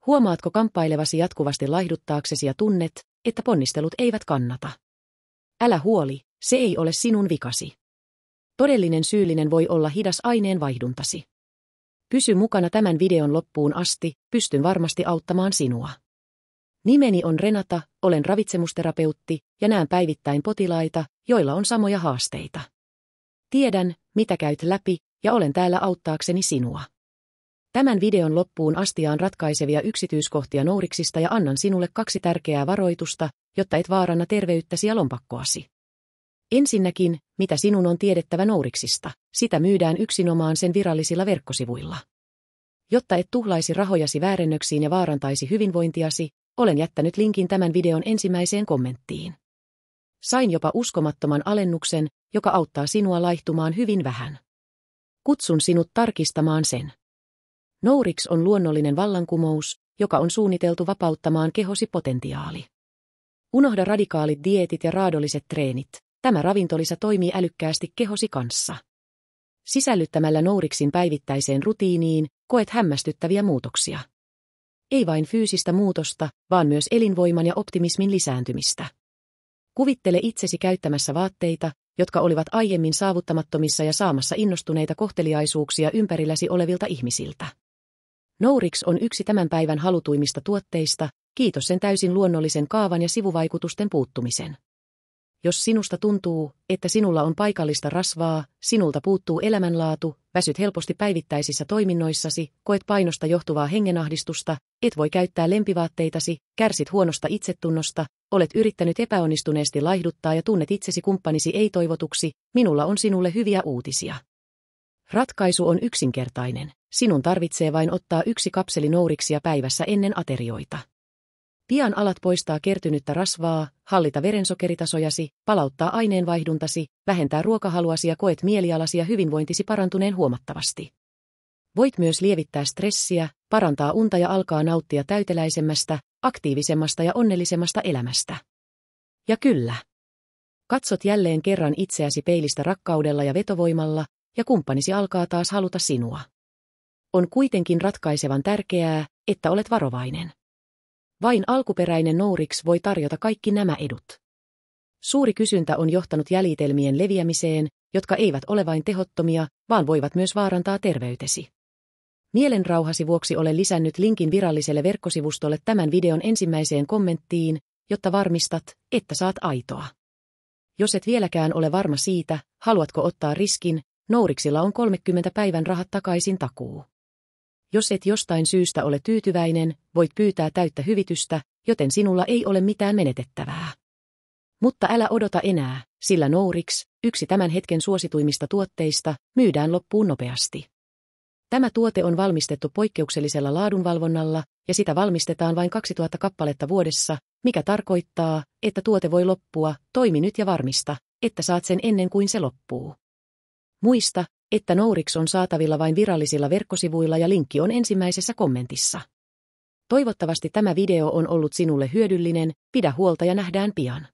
Huomaatko kamppailevasi jatkuvasti laihduttaaksesi ja tunnet, että ponnistelut eivät kannata? Älä huoli, se ei ole sinun vikasi. Todellinen syyllinen voi olla hidas aineenvaihduntasi. Pysy mukana tämän videon loppuun asti, pystyn varmasti auttamaan sinua. Nimeni on Renata, olen ravitsemusterapeutti ja näen päivittäin potilaita, joilla on samoja haasteita. Tiedän, mitä käyt läpi, ja olen täällä auttaakseni sinua. Tämän videon loppuun asti jaan ratkaisevia yksityiskohtia nouriksista ja annan sinulle 2 tärkeää varoitusta, jotta et vaaranna terveyttäsi ja lompakkoasi. Ensinnäkin, mitä sinun on tiedettävä nouriksista, sitä myydään yksinomaan sen virallisilla verkkosivuilla. Jotta et tuhlaisi rahojasi väärennöksiin ja vaarantaisi hyvinvointiasi, olen jättänyt linkin tämän videon ensimmäiseen kommenttiin. Sain jopa uskomattoman alennuksen, joka auttaa sinua laihtumaan hyvin vähän. Kutsun sinut tarkistamaan sen. Nourix on luonnollinen vallankumous, joka on suunniteltu vapauttamaan kehosi potentiaali. Unohda radikaalit dieetit ja raadolliset treenit. Tämä ravintolisä toimii älykkäästi kehosi kanssa. Sisällyttämällä Nourixin päivittäiseen rutiiniin, koet hämmästyttäviä muutoksia. Ei vain fyysistä muutosta, vaan myös elinvoiman ja optimismin lisääntymistä. Kuvittele itsesi käyttämässä vaatteita, jotka olivat aiemmin saavuttamattomissa ja saamassa innostuneita kohteliaisuuksia ympärilläsi olevilta ihmisiltä. Nourix on yksi tämän päivän halutuimmista tuotteista, kiitos sen täysin luonnollisen kaavan ja sivuvaikutusten puuttumisen. Jos sinusta tuntuu, että sinulla on paikallista rasvaa, sinulta puuttuu elämänlaatu, väsyt helposti päivittäisissä toiminnoissasi, koet painosta johtuvaa hengenahdistusta, et voi käyttää lempivaatteitasi, kärsit huonosta itsetunnosta, olet yrittänyt epäonnistuneesti laihduttaa ja tunnet itsesi kumppanisi ei-toivotuksi, minulla on sinulle hyviä uutisia. Ratkaisu on yksinkertainen. Sinun tarvitsee vain ottaa 1 kapseli Nourixia päivässä ennen aterioita. Pian alat poistaa kertynyttä rasvaa, hallita verensokeritasojasi, palauttaa aineenvaihduntasi, vähentää ruokahaluasi ja koet mielialasi ja hyvinvointisi parantuneen huomattavasti. Voit myös lievittää stressiä, parantaa unta ja alkaa nauttia täyteläisemmästä, aktiivisemmasta ja onnellisemmasta elämästä. Ja kyllä. Katsot jälleen kerran itseäsi peilistä rakkaudella ja vetovoimalla, ja kumppanisi alkaa taas haluta sinua. On kuitenkin ratkaisevan tärkeää, että olet varovainen. Vain alkuperäinen Nourix voi tarjota kaikki nämä edut. Suuri kysyntä on johtanut jäljitelmien leviämiseen, jotka eivät ole vain tehottomia, vaan voivat myös vaarantaa terveytesi. Mielenrauhasi vuoksi olen lisännyt linkin viralliselle verkkosivustolle tämän videon ensimmäiseen kommenttiin, jotta varmistat, että saat aitoa. Jos et vieläkään ole varma siitä, haluatko ottaa riskin, Nourixilla on 30 päivän rahat takaisin takuu. Jos et jostain syystä ole tyytyväinen, voit pyytää täyttä hyvitystä, joten sinulla ei ole mitään menetettävää. Mutta älä odota enää, sillä Nourix, yksi tämän hetken suosituimmista tuotteista, myydään loppuun nopeasti. Tämä tuote on valmistettu poikkeuksellisella laadunvalvonnalla, ja sitä valmistetaan vain 2000 kappaletta vuodessa, mikä tarkoittaa, että tuote voi loppua, toimi nyt ja varmista, että saat sen ennen kuin se loppuu. Muista, että Nourix on saatavilla vain virallisilla verkkosivuilla ja linkki on ensimmäisessä kommentissa. Toivottavasti tämä video on ollut sinulle hyödyllinen, pidä huolta ja nähdään pian.